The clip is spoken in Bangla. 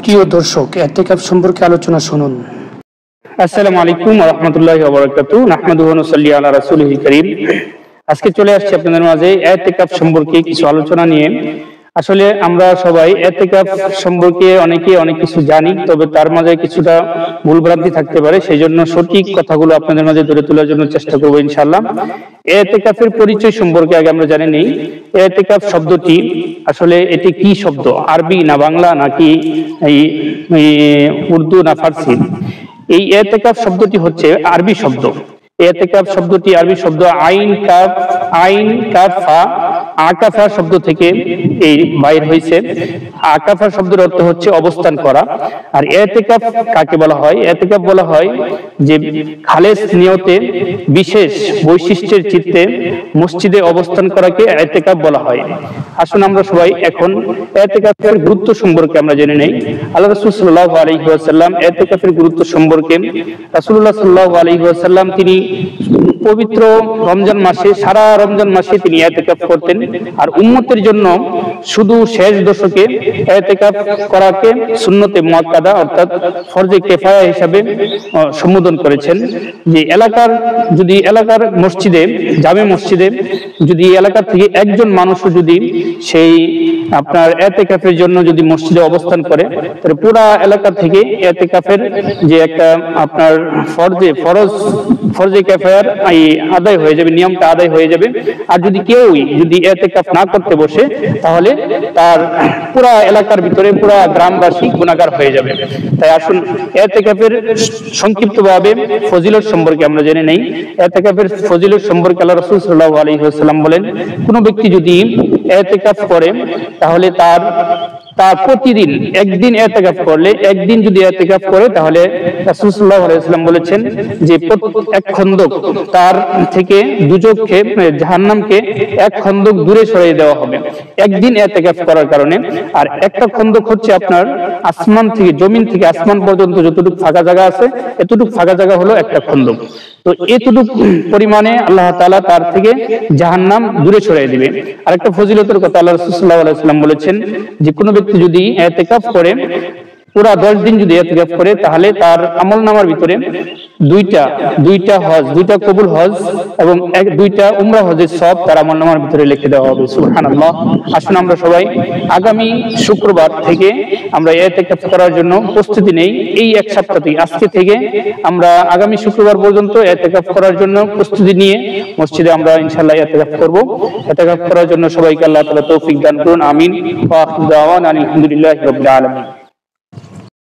প্রিয় দর্শক, এতেকাফ সম্পর্কে আলোচনা শুনুন। আসসালামু আলাইকুম ওয়া রাহমাতুল্লাহি ওয়া বারাকাতুহু। নাহমাদুহু ওয়া নুসাল্লি আলা রাসূলিহিল কারীম। আজকে চলে আসছি আপনাদের মাঝে এতেকাফ সম্পর্কে কিছু আলোচনা নিয়ে। আসলে আমরা সবাই এতেকাফ সম্পর্কে অনেকে অনেক কিছু জানি, তবে তার মাঝে কিছুটা ভুলভ্রান্তি থাকতে পারে। সেই জন্য সঠিক কথাগুলো আপনাদের মাঝে ধরে তোলার জন্য চেষ্টা করবো ইনশাআল্লাহ। এতেকাফের পরিচয় সম্পর্কে আগে আমরা জানি নেই। এতেকাফ শব্দটি আসলে এটি কি শব্দ, আরবি না বাংলা নাকি উর্দু না ফার্সি? এই এতেকাফ শব্দটি হচ্ছে আরবি শব্দ। এতেকাফ শব্দটি আরবি শব্দ আইন কাফ ফা আকাফা শব্দ থেকে এই বাইর হয়েছে। আকাফা শব্দের অর্থ হচ্ছে অবস্থান করা। আর এতেকাফ কাকে বলা হয়? এতেকাফ বলা হয় যে খালেস নিয়তে বিশেষ বৈশিষ্ট্যের চিত্তে মসজিদে অবস্থান করাকে এতেকাফ বলা হয়। আসুন আমরা সবাই এখন এতেকাফের গুরুত্ব সম্পর্কে আমরা জেনে নেই। আল্লাহ রাসূল সাল্লাল্লাহু আলাইহি ওয়াসাল্লাম এতেকাফের গুরুত্ব সম্পর্কে রাসূলুল্লাহ সাল্লাল্লাহু আলাইহি ওয়াসাল্লাম তিনি পবিত্র রমজান মাসে, সারা রমজান মাসে তিনি এতেকাফ করতেন। আর উম্মতের জন্য শুধু শেষ দশকে এতেকাফ করাকে সুন্নতে মুআক্কাদা অর্থাৎ ফরজে কিফায়া হিসাবে সম্বোধন করেছেন। যে এলাকার মসজিদে, জামে মসজিদে যদি এলাকা থেকে একজন মানুষও যদি সেই আপনার এতেকাফের জন্য যদি মসজিদে অবস্থান করে, তাহলে পুরা এলাকা থেকে এতেকাফের যে একটা আপনার ফরজে কিফায়ার আদায় হয়ে যাবে, নিয়মটা আদায় হয়ে যাবে। আর যদি এতেকাফ না করতে বসে, তাহলে তার পুরা এলাকার ভিতরে পুরা গ্রামবাসী গুনাহগার হয়ে যাবে। তাই আসুন এতেকাফের সংক্ষিপ্তভাবে ফজিলত সম্পর্কে আমরা জেনে নেই। এতেকাফের ফজিলত সম্পর্কে আল্লাহ রাসূল সাল্লাল্লাহু আলাইহি ওয়াসাল্লাম বলেন, কোন ব্যক্তি যদি এতেকাফ করে, তাহলে তার প্রতিদিন একদিন এতেকাফ করলে, একদিন যদি এতেকাফ করে, তাহলে রাসূল সাল্লাল্লাহু আলাইহি ওয়াসাল্লাম বলেছেন যে এক খন্দক তার থেকে দুজককে, জাহান্নামকে এক খন্দক দূরে সরিয়ে দেওয়া হবে একদিন এতেকাফ করার কারণে। আর একটা খন্দক হচ্ছে আপনার আসমান থেকে, জমিন থেকে আসমান পর্যন্ত যতটুকু ফাঁকা জায়গা আছে, এতটুকু ফাঁকা জায়গা হলো একটা খন্দক। তো এতটুকু পরিমাণে আল্লাহ তাআলা তার থেকে জাহান্নাম দূরে সরিয়ে দিবে। আর একটা ফজিলতের কথা আল্লাহ রাসূল সাল্লাল্লাহু আলাইহি ওয়াসাল্লাম বলেছেন যে কোনো ব্যক্তি যদি এতেকাফ করে, পুরা 10 দিন যদি এতেকাফ করে, তাহলে তার আমলনামার ভিতরে দুইটা হজ, দুইটা কবুল হজ এবং দুইটা উমরা হজের সব তার আমলনামার ভিতরে লিখে দেওয়া হবে। সুবহানাল্লাহ। আসুন আমরা সবাই আগামী শুক্রবার থেকে আমরা এতেকাফ করার জন্য প্রস্তুতি নেই। এই এক সপ্তাহ থেকে, আজকে থেকে আমরা আগামী শুক্রবার পর্যন্ত এতেকাফ করার জন্য প্রস্তুতি নিয়ে মসজিদে আমরা ইনশাআল্লাহ এতেকাফ করব। এতেকাফ করার জন্য সবাইকে আল্লাহ তাআলা তৌফিক দান করুন। আমিন। ওয়া আখিরু দাওয়ানা আলহামদুলিল্লাহি রাব্বিল আলামিন।